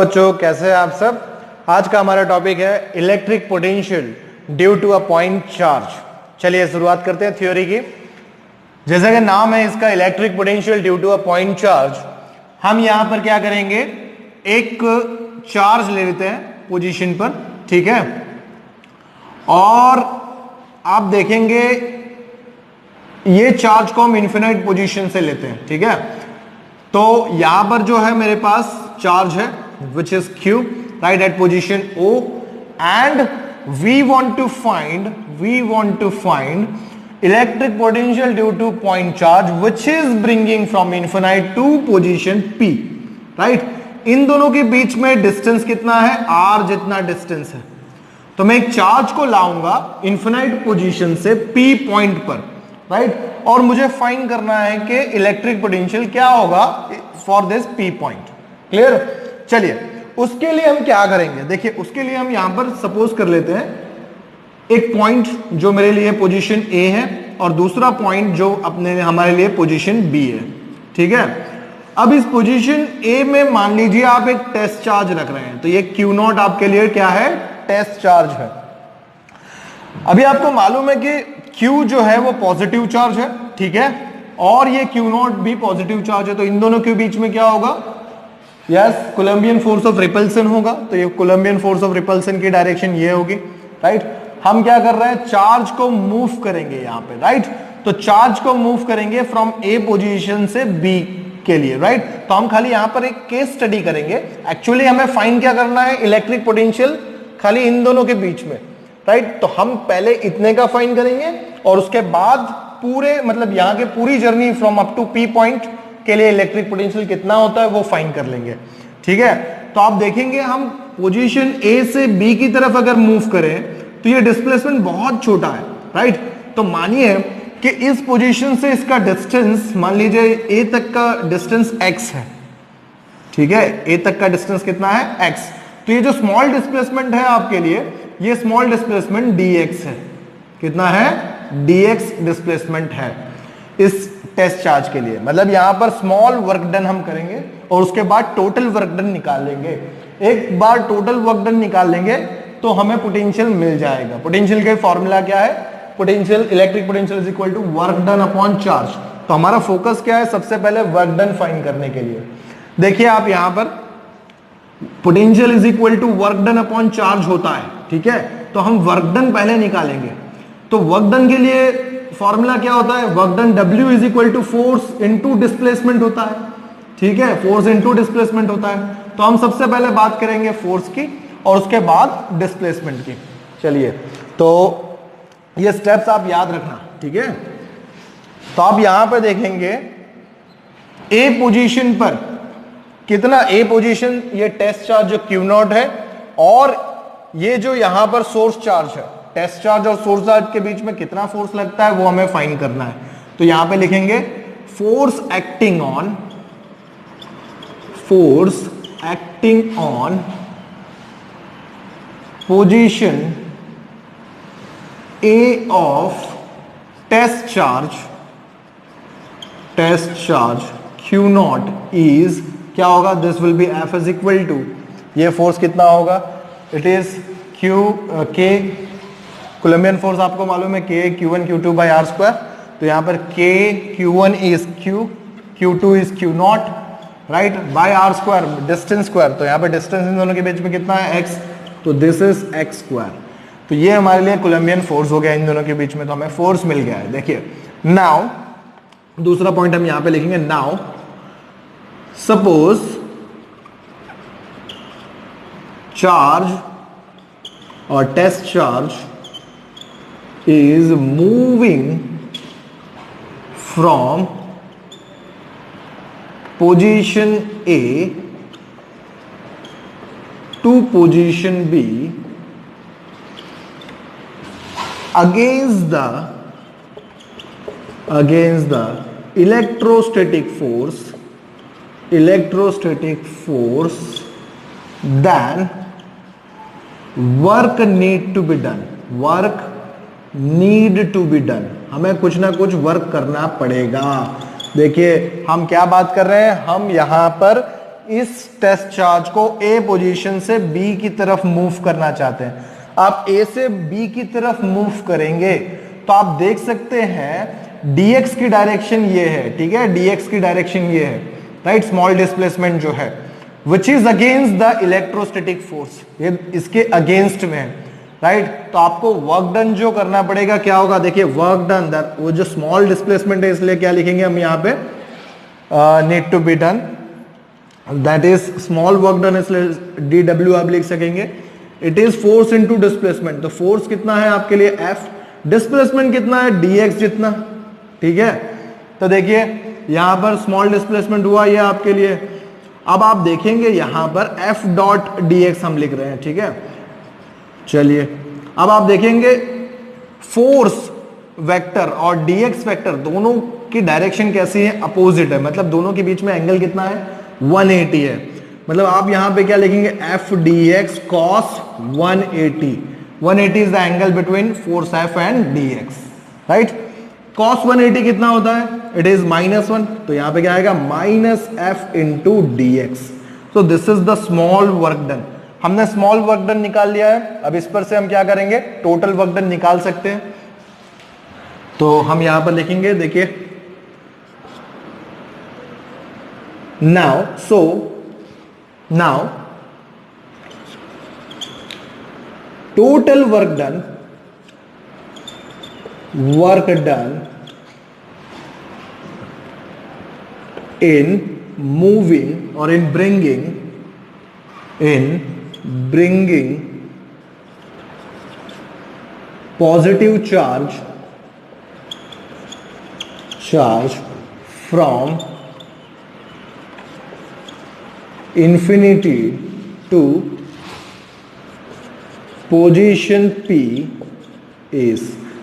बच्चों, कैसे हैं आप सब। आज का हमारा टॉपिक है electric potential due to a point charge. चलिए शुरुआत करते हैं थ्योरी की। जैसा कि नाम है इसका electric potential due to a point charge, हम यहां पर क्या करेंगे, एक चार्ज ले लेते हैं पोजीशन पर, ठीक है। और आप देखेंगे ये चार्ज को हम इन्फिनाइट पोजीशन से लेते हैं, ठीक है। तो यहां पर जो है मेरे पास चार्ज है which is q right at position O, and we want to find electric potential due to point charge which is bringing from infinite to position P, right। इन दोनों के बीच में डिस्टेंस कितना है, r जितना डिस्टेंस है। तो मैं एक चार्ज को लाऊंगा इन्फिनाइट पोजीशन से P पॉइंट पर, राइट। और मुझे फाइंड करना है कि इलेक्ट्रिक पोटेंशियल क्या होगा for this P point. Clear. चलिए उसके लिए हम क्या करेंगे, देखिए उसके लिए हम यहां पर सपोज कर लेते हैं एक पॉइंट जो मेरे लिए पोजीशन A है और दूसरा पॉइंट जो अपने हमारे लिए पोजीशन B है, ठीक है। अब इस पोजीशन A में मान लीजिए आप एक टेस्ट चार्ज रख रहे हैं, तो ये Q0 आपके लिए क्या है, टेस्ट चार्ज है। अभी आपको मालूम है कि Q जो है वो पॉजिटिव चार्ज है, ठीक है, और ये Q0 भी पॉजिटिव चार्ज है। तो इन दोनों के बीच में क्या होगा, yes, Coulombian force of repulsion होगा। तो ये कोलंबियन फोर्स ऑफ रिपल्सन की डायरेक्शन ये होगी, राइट। हम क्या कर रहे हैं, चार्ज को मूव करेंगे यहां पे, राइट। तो चार्ज को मूव करेंगे फ्रॉम ए पोजीशन से बी के लिए, राइट। तो हम खाली यहां पर एक केस स्टडी करेंगे। एक्चुअली हमें फाइंड क्या करना है, इलेक्ट्रिक पोटेंशियल खाली इन दोनों के बीच में, राइट। तो हम पहले इतने का फाइंड करेंगे और उसके बाद पूरे मतलब यहां के पूरी journey from up to P point के लिए इलेक्ट्रिक पोटेंशियल कितना होता है वो फाइंड कर लेंगे, ठीक है। तो आप देखेंगे हम पोजीशन ए से बी की तरफ अगर मूव करें तो ये डिस्प्लेसमेंट बहुत छोटा है, राइट। तो मानिए कि इस पोजीशन से इसका डिस्टेंस मान लीजिए ए तक का डिस्टेंस x है, ठीक है। ए तक का डिस्टेंस कितना है, x। तो ये जो स्मॉल डिस्प्लेसमेंट है आपके लिए, ये स्मॉल डिस्प्लेसमेंट dx है। कितना है, dx डिस्प्लेसमेंट है इस टेस्ट चार्ज के लिए। मतलब यहां पर स्मॉल वर्क डन हम करेंगे और उसके बाद टोटल वर्क डन निकाल लेंगे। एक बार टोटल वर्क डन निकाल लेंगे तो हमें पोटेंशियल मिल जाएगा। पोटेंशियल का फॉर्मूला क्या है, potential electric potential is equal to work done upon charge. तो हमारा फोकस क्या है, सबसे पहले वर्क डन फाइंड करने के लिए। देखिए आप यहां पर potential is equal to work done upon charge होता है, ठीक है। तो हम वर्क डन पहले निकालेंगे। तो वर्क डन के लिए फॉर्मूला क्या होता है, work done W is equal to force into displacement होता है, ठीक है। फोर्स इनटू डिस्प्लेसमेंट होता है। तो हम सबसे पहले बात करेंगे फोर्स की और उसके बाद डिस्प्लेसमेंट की। चलिए तो ये स्टेप्स आप याद रखना, ठीक है। तो आप यहां पे देखेंगे ए पोजीशन पर कितना, ए पोजीशन ये टेस्ट चार्ज जो Q0 है, और ये जो यहां पर सोर्स चार्ज है, टेस्ट चार्ज और सोर्स चार्ज के बीच में कितना फोर्स लगता है वो हमें फाइंड करना है। तो यहां पे लिखेंगे force acting on position A of test charge Q0 is क्या होगा, this will be F is equal to, ये फोर्स कितना होगा, it is K Coulombian force आपको मालूम है K Q1 Q2 by R square. तो यहां पर K Q1 is Q, Q2 is Q0, right, by R square, distance square. तो यहां पर डिस्टेंस इन दोनों के बीच में कितना है, x। तो दिस इज x स्क्वायर। तो ये हमारे लिए कोलंबियन फोर्स हो गया इन दोनों के बीच में। तो हमें फोर्स मिल गया है। देखिए नाउ दूसरा पॉइंट हम यहां पे लिखेंगे, नाउ सपोज चार्ज और test charge is moving from position A to position B against the electrostatic force, then work need to be done, need to be done, हमें कुछ ना कुछ वर्क करना पड़ेगा। देखिए हम क्या बात कर रहे हैं, हम यहां पर इस टेस्ट चार्ज को ए पोजीशन से बी की तरफ मूव करना चाहते हैं। आप ए से बी की तरफ मूव करेंगे तो आप देख सकते हैं dx की डायरेक्शन ये है, ठीक है, dx की डायरेक्शन ये है, राइट, स्मॉल डिस्प्लेसमेंट जो है which is against the electrostatic force, ये इसके अगेंस्ट में है, राइट। तो आपको वर्क डन जो करना पड़ेगा क्या होगा, देखिए वर्क डन, वो जो स्मॉल डिस्प्लेसमेंट है इसलिए क्या लिखेंगे हम यहाँ पे, need to be done, that is small work done, इसलिए dw आप लिख सकेंगे। It is force into displacement, तो फोर्स कितना है आपके लिए F, डिस्प्लेसमेंट कितना है dx जितना, ठीक है। तो देखिए यहां पर स्मॉल डिस्प्लेसमेंट हुआ ये आपके लिए। अब आप देखेंगे यहां पर F डॉट dx हम लिख रहे हैं, ठीक है। चलिए अब आप देखेंगे फोर्स वेक्टर और dx वेक्टर दोनों की डायरेक्शन कैसी है, अपोजिट है, मतलब दोनों के बीच में एंगल कितना है, 180 है। मतलब आप यहां पे क्या लिखेंगे, F dx cos 180, 180 is the angle between force F and dx, right. cos 180 कितना होता है, इट इज -1, तो यहां पे क्या आएगा, -F into dx। So this is the small work done. हमने स्मॉल वर्क डन निकाल लिया है, अब इस पर से हम क्या करेंगे, टोटल वर्क डन निकाल सकते हैं। तो हम यहां पर लिखेंगे, देखिए now total work done in moving or in bringing positive charge from infinity to position P is,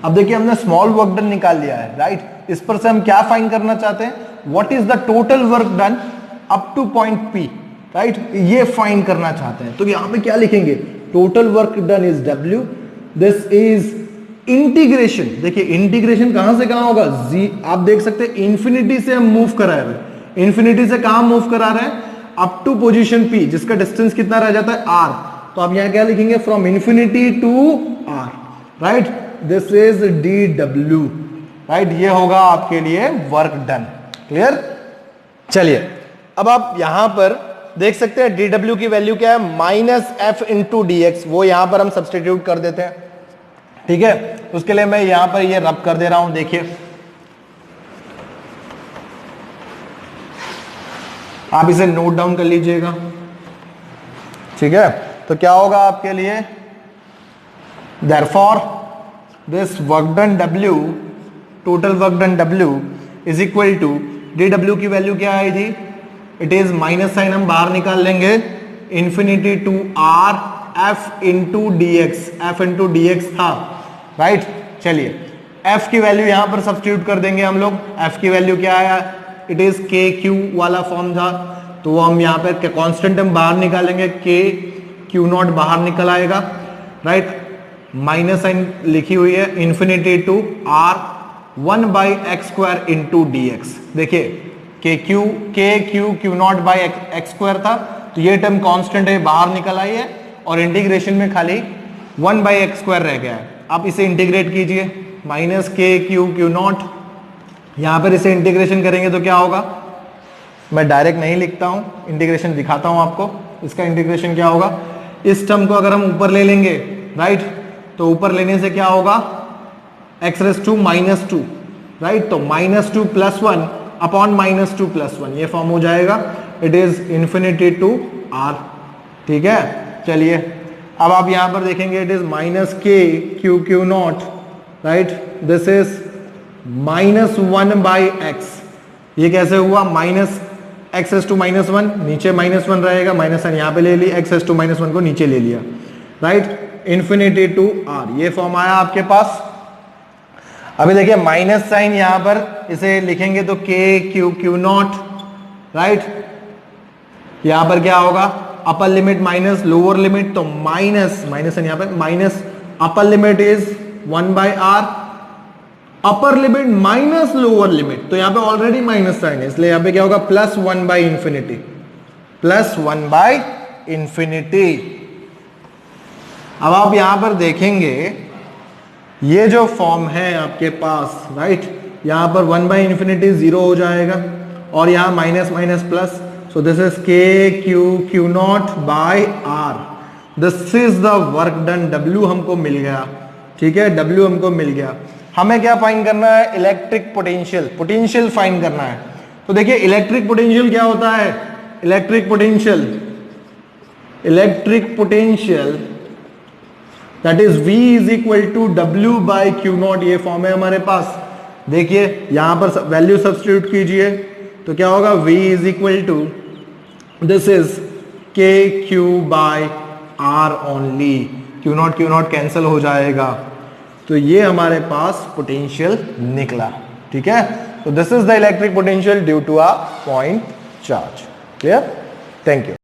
अब देखिए हमने स्मॉल वर्क डन निकाल लिया है, राइट। इस पर से हम क्या फाइंड करना चाहते हैं, what is the total work done up two point P, right, ये फाइंड करना चाहते हैं। तो यहां पे क्या लिखेंगे, total work done is W, this is integration, देखिए इंटीग्रेशन कहां से कहां होगा, जी आप देख सकते हैं इंफिनिटी से हम मूव करा रहे हैं, इंफिनिटी से कहां मूव करा रहे हैं, अप टू पोजीशन P, जिसका डिस्टेंस कितना रह जाता है, R। तो आप यहां क्या लिखेंगे, from infinity to R, right, this is dw, right, ये होगा आपके लिए वर्क डन, क्लियर। चलिए अब आप यहां पर देख सकते हैं dw की वैल्यू क्या है, -F इंटू dx, वो यहां पर हम सब्सटीट्यूट कर देते हैं, ठीक है। उसके लिए मैं यहां पर ये रब कर दे रहा हूं, देखिए आप इसे नोट डाउन कर लीजिएगा, ठीक है। तो क्या होगा आपके लिए, therefore this work done W, total work done W is equal to, dw की वैल्यू क्या आई थी, इट इज माइनस साइन हम बाहर निकाल लेंगे, infinity to R F into dx, F into dx था, राइट। चलिए F की वैल्यू यहां पर सब्स्टिट्यूट कर देंगे हम लोग, F की वैल्यू क्या आया, इट इज KQ वाला फॉर्म था, तो वो हम यहाँ पे कांस्टेंट हम बाहर निकालेंगे, Q0 बाहर निकल आएगा, राइट। माइनस साइन लिखी हुई है, infinity to R 1/x² into dx। देखिए Q0 बाई x² था, तो ये टर्म कांस्टेंट है, बाहर निकल आई है, और इंटीग्रेशन में खाली 1/x² रह गया है। आप इसे इंटीग्रेट कीजिए, -KQ0, यहां पर इसे इंटीग्रेशन करेंगे तो क्या होगा, मैं डायरेक्ट नहीं लिखता हूं, इंटीग्रेशन दिखाता हूं आपको। इसका इंटीग्रेशन क्या होगा, इस टर्म को अगर हम ऊपर ले लेंगे, राइट, तो ऊपर लेने से क्या होगा, x⁻², राइट, तो -2 + 1 अपॉन -2 + 1 ये फॉर्म हो जाएगा, it is infinity to R, ठीक है। चलिए अब आप यहां पर देखेंगे, it is -KQ0, right, this is -1/x, ये कैसे हुआ, (x⁻1), नीचे -1 रहेगा, माइनस साइन यहां पे ले लिया, x⁻1 को नीचे ले लिया, राइट, इंफिनिटी टू R, ये फॉर्म आया आपके पास। अभी देखिए माइनस साइन यहां पर इसे लिखेंगे तो KQ0, राइट, यहां पर क्या होगा, upper limit minus lower limit, तो माइनस साइन यहां पर minus, upper limit is 1/R, upper limit minus lower limit, तो यहां पे ऑलरेडी माइनस साइन है, इसलिए यहां पे क्या होगा, +1/∞, प्लस 1 बाई इंफिनिटी। अब आप यहां पर देखेंगे ये जो फॉर्म है आपके पास, राइट, यहां पर 1 बाई इंफिनिटी 0 हो जाएगा और यहां minus minus plus, so this is K Q naught by R. This is the work done, W हमको मिल गया, ठीक है, W हमको मिल गया। हमें क्या फाइंड करना है? इलेक्ट्रिक पोटेंशियल, पोटेंशियल फाइंड करना है। तो देखिए इलेक्ट्रिक पोटेंशियल क्या होता है? Electric potential that is V is equal to W by Q naught, ये फॉर्म है हमारे पास। देखिए यहां पर वैल्यू सब्स्टिट्यूट कीजिए तो क्या होगा? V is equal to this is K Q by R only, Q naught cancel हो जाएगा, तो ये हमारे पास पोटेंशियल निकला, ठीक है। तो this is the electric potential due to a point charge. Clear? Thank you.